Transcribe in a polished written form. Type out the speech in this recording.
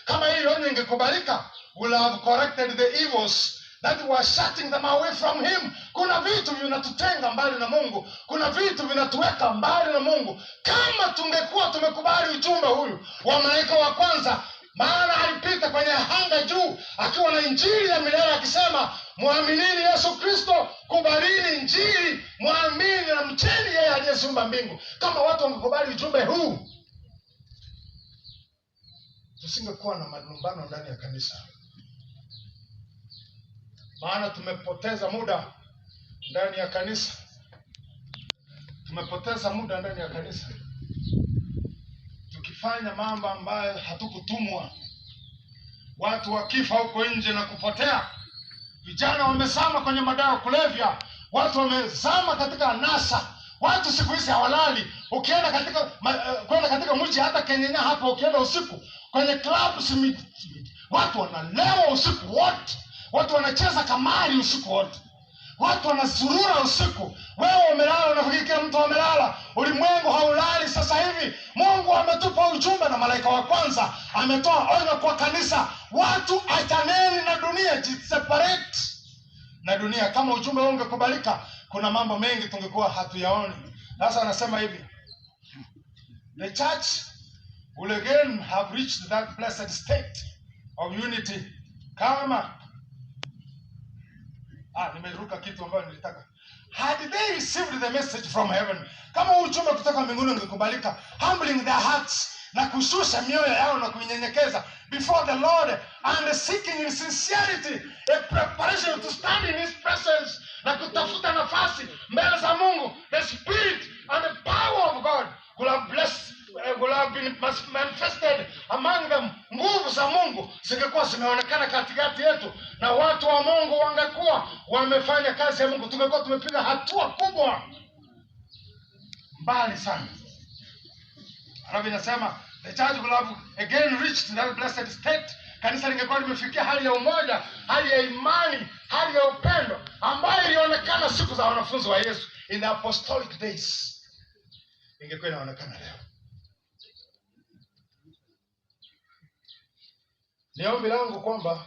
Kama hii onyo ingekubalika, will have corrected the evils that were shutting them away from him. Kuna vitu vinatutenga mbali na Mungu, kuna vitu vinatuweka mbali na Mungu. Kama tungekuwa tumekubali ujumbe huyu wa malaika wa kwanza, maana alipita kwenye anga juu akiwa na injili ya milele akisema, muaminini Yesu Kristo, kubalini injili, muamini na mcheni yeye aliyeziumba mbingu. Kama watu wangekubali ujumbe huu, tusingekuwa na malumbano ndani ya kanisa. Maana tumepoteza muda ndani ya kanisa. Tumepoteza muda ndani ya kanisa tukifanya mambo ambayo hatukutumwa. Watu wakifa huko nje na kupotea. Vijana wamezama kwenye madawa kulevya. Watu wamezama katika anasa. Watu siku hizi hawalali. Ukienda katika mji hata Kenya hapa, ukienda usiku kwenye clubs, watu wanalewa usiku wote. Watu wanacheza kamari usiku wote. Watu wanazurura usiku. Wewe umelala, unafikiri kila mtu amelala. Ulimwengu haulali sasa hivi. Mungu ametupa ujumbe na malaika wa kwanza ametoa onyo kwa kanisa. Watu achaneni na dunia, separate na dunia. Kama ujumbe huu ungekubalika, kuna mambo mengi tungekuwa hatuyaoni. Sasa anasema hivi, the church will again have reached that blessed state of unity. Kama nimeruka kitu ambayo nilitaka. Had they received the message from heaven, kama ujumbe kutoka mbinguni ungekubalika, humbling their hearts, na kushusha mioyo yao na kunyenyekeza before the Lord, and seeking in sincerity a preparation to stand in his presence, na kutafuta nafasi mbele za Mungu, the spirit and the power of God will have been manifested among them. Nguvu za Mungu zingekuwa zimeonekana katikati yetu, na watu wa Mungu wangekuwa wamefanya kazi ya Mungu. Tungekuwa tumepiga hatua kubwa mbali sana. Arabi nasema the church will have again reached that blessed state. Kanisa lingekuwa limefikia hali ya umoja, hali ya imani, hali ya upendo ambayo ilionekana siku za wanafunzi wa Yesu in the apostolic days. Ingekuwa inaonekana leo. Ni ombi langu kwamba